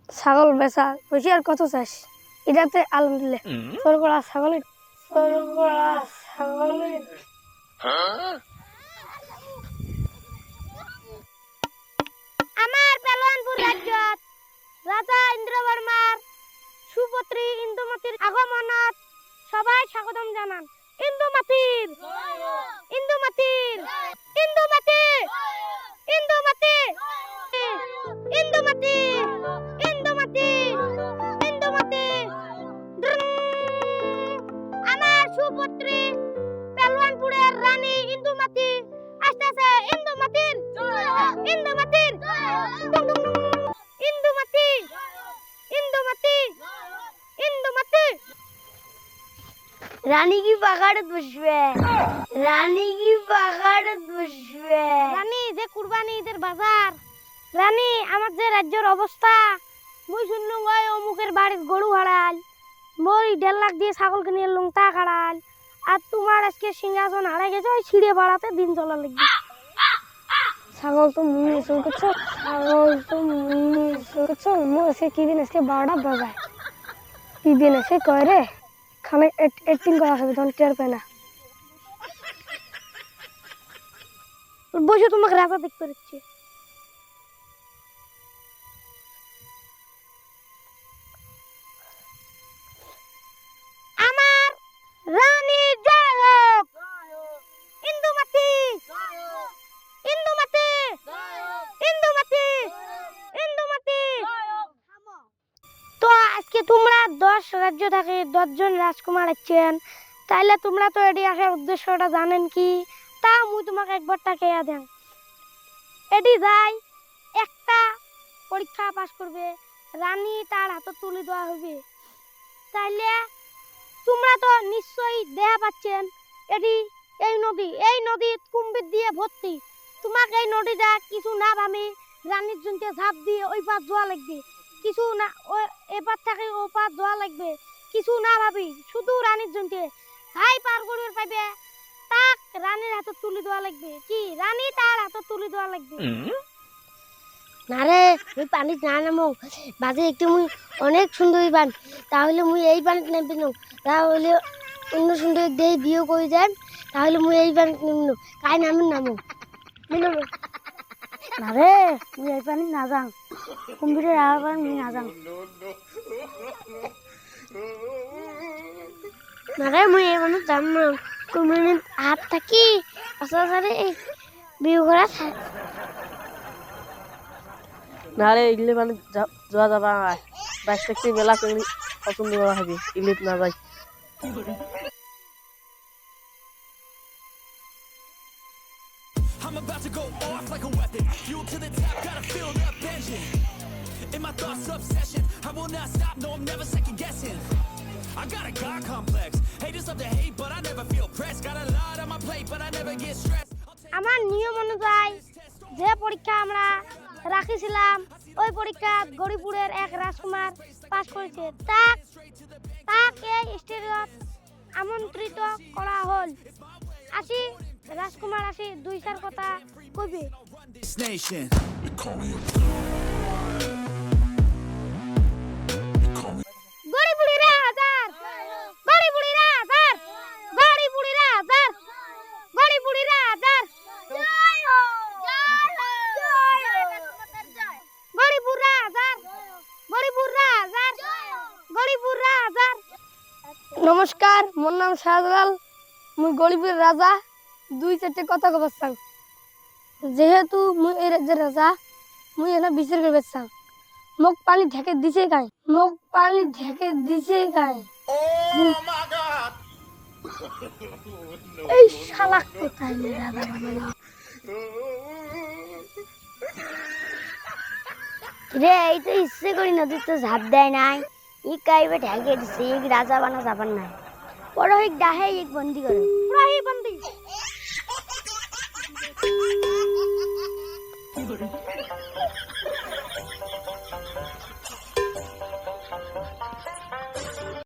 ছাগল বেচা বেশি আর কত চাস? এটাতে আলহামদুলিল্লাহ তোর করা ছাগলের আমার পেলোয়ানপুর রাজ্যত রাজা ইন্দ্রবর্মার সুপুত্রী ইন্দুমতির আগমনত সবাই স্বাগতম জানান। ইন্দুমতির ইন্দুমতির ইন্দুমতি ইন্দুমতি ইন্দুমতি ইন্দুমতি ইন্দুমতি আমার সুপুত্রী পেলোয়ানপুরের রানী ইন্দুমতি আসতেছে। ইন্দুমতির ইন্দুমতির ইন্দুমতি ইন্দুমতি ইন্দুমতি রানী কি পাহাড়ত বসবে? রানী কি পাহাড়ত বসবে? রানী যে কুরবানি ঈদের বাজার। রানী আমার যে রাজ্যের অবস্থা মুই শুনলুম ওই অমুকের বাড়ির গরু হারাল, মই 1.5 লাখ দিয়ে ছাগল কিনে এলুম তা হারাল, আর তোমার আজকে সিংহাসন হারাই গেছে ওই ছিঁড়ে বাড়াতে দিন চলা লাগবে। ছাগল তো মুই চল করছো, ছাগল তো মুই চল করছো। মই সে কি দিন আজকে 12টা বাজায় কি দিন আছে কয় রে খানে এটিং করা হবে তখন টের পায় না। বসে তোমাকে রাজা দেখতে দিচ্ছি। আমার রানী জয় হোক। ইন্দুমতি ইন্দুমতি ইন্দুমতি ইন্দুমতি। তো আজকে তোমরা 10 রাজ্য থেকে 10 জন রাজকুমার আছেন, তাইলে তোমরা তো এটি আসার উদ্দেশ্যটা জানেন কি? তা মুই তোমাকে একবার টাকাইয়া দেন। এটি যাই একটা পরীক্ষা পাস করবে, রানী তার হাতে তুলে দেওয়া হবে। তাইলে তোমরা তো নিশ্চয়ই দেখা পাচ্ছেন এটি এই নদী কুম্ভীর দিয়ে ভর্তি। তোমাকে এই নদীটা কিছু না ভাবি রানীর জন্য ঝাঁপ দিয়ে ওই পার যাওয়া লাগবে, কিছু না এপার থেকে ও পার যাওয়া লাগবে, কিছু না ভাবি শুধু রানীর জন্য হাই পার করিবার পাইবে তাক রানীর হাতে তুলে দেওয়া লাগবে। কি রানী তার হাতে তুলে দেওয়া লাগবে না রে? ওই পানি না নামো বাজে একটু মুই অনেক সুন্দর বান, তাহলে মুই এই পানিতে নামবি না, তাহলে অন্য সুন্দর দিয়ে বিয়ে করে দেন, তাহলে মুই এই পানিতে নামব না। কাই নামেন নামো না রে, মুই এই পানি না যাং, কুম্ভীরের আর পানি মুই না যাং না রে, মুই এই পানি যাম না। কুম্ভীরের হাত থাকি আসলে বিয়ে করা না রে, ইগলে মানে যাওয়া যাবা বাইশ থাকতে মেলা করে পছন্দ করা হবে, ইগলিত না যাই। I'm about to go off like a weapon. Fuel to the top, gotta feel that engine. In my thoughts, obsession. I will not stop, no, I'm never second guessing. I got a God complex. Haters love to hate, but I never feel pressed. Got a lot on my plate, but I never get stressed. আমার নিয়ম অনুযায়ী যে পরীক্ষা আমরা রাখিছিলাম ওই পরীক্ষা গরিপুরের এক রাজকুমার pass করেছে, তাকে স্টেজত আমন্ত্রিত করা হল। আসি রাজকুমার আসি 2-4 কথা কইবে। This nation. গরিপুরি রাজার গরিপুরি রাজার গরিপুরি রাজার গরিপুরি রাজার জয় হো জয় হো জয় গরিপুর রাজার গরিপুর রাজার গরিপুর রাজার। নমস্কার, মোর নাম শাহজালাল, মুই গরিপুরের রাজা। 2-4টে কথা কবার চাং। যেহেতু মুই এই রাজ্যের রাজা, মুই এখানে বিচার করবে চাং। মোক পানি ঢেকে দিছে গায়, মোক পানি ঢেকে দিছে গায়। এই শালা কোথায় রাজা বানালো রে? এই তো ইচ্ছে করি নদীর তো ঝাঁপ দেয় নাই, ই কাইবে ঢেকে দিছে, এক রাজা বানা যাবার নাই। বড় এক ডাহে এক বন্দি করে পুরা বন্দি।